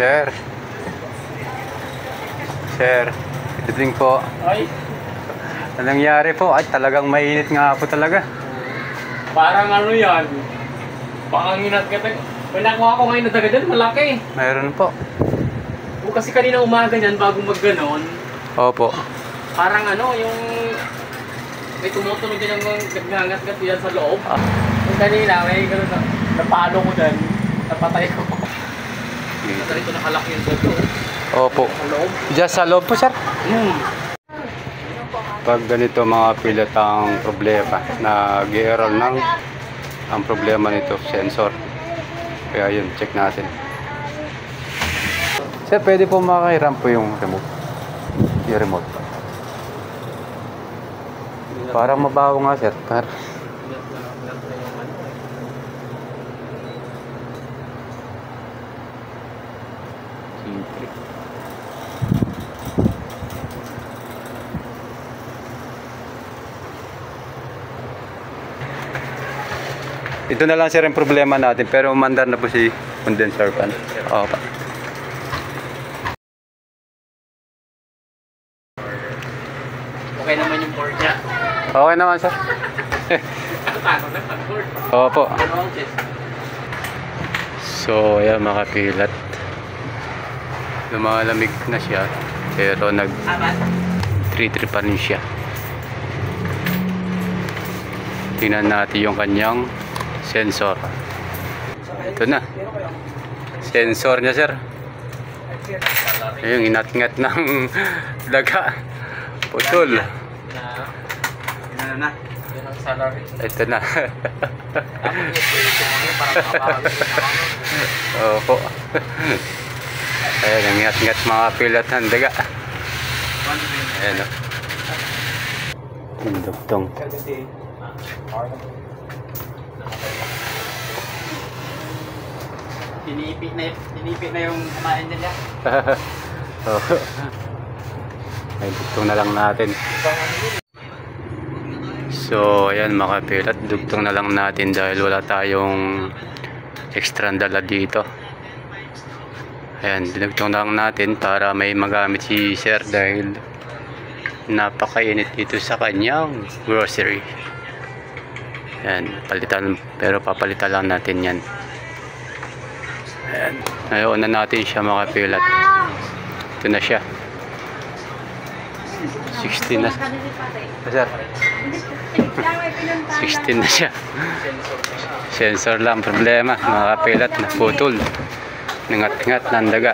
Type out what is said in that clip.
Sir. Sir, ito din po. Ay, Anong nangyari po? Ay, talagang mainit nga po talaga. parang ano yan. Baka nginat-gat. May nakuha ko ngayon na daga dyan, malaki. Mayroon po. O kasi kanina umaga niyan, bago magganon, Opo. parang ano, yung may tumutunog din ng gagangat-gat yan sa loob. Yung kanina, may gano'n na, napalo ko dyan, napatay ko. Kasi ito nakalaki yung sa loob. Opo. Sa loob. Diyan sa loob po, sir. Hmm. Pag ganito mga pilot ang problema, nag-i-error ng ang problema nito, sensor. Kaya yun, check natin. Sir, pwede po makahiram po yung remote. Yung remote. Parang mabaho nga, sir. Ito na lang, sir, yung problema natin. Pero umandar na po si condenser fan. Okay. Okay naman yung board niya. Okay naman, sir. Takot na board. Opo. Ano ang chest? So, ayan mga pilat. Lumalamig na siya. Pero nag-3-3 pa rin siya. Tingnan natin yung kanyang sensor. Ito na. Sensor niya, sir. Ayun, inat-ngat ng daga. Putol. Na. Yan ang salary. Ito na. Dapat yung parang Opo. Ayan, ang ngat-ngat mga pilat ng daga. Ayan o. Yung dugtong. Tinipit na yung kumain niya. Ay, dugtong na lang natin. So, ayan mga pilat, dugtong na lang natin dahil wala tayong extra dala dito. Ayan, dinugtong na lang natin para may magamit si sir dahil napakainit dito sa kanyang grocery. Ayan, palitan, pero papalitan lang natin yan. Ayan, ngayon na natin siya mga pilat. Ito na siya. 16 na. Sir. 16 na siya. Sensor lang problema, mga pilat na putol. Nangat-ngat ng daga.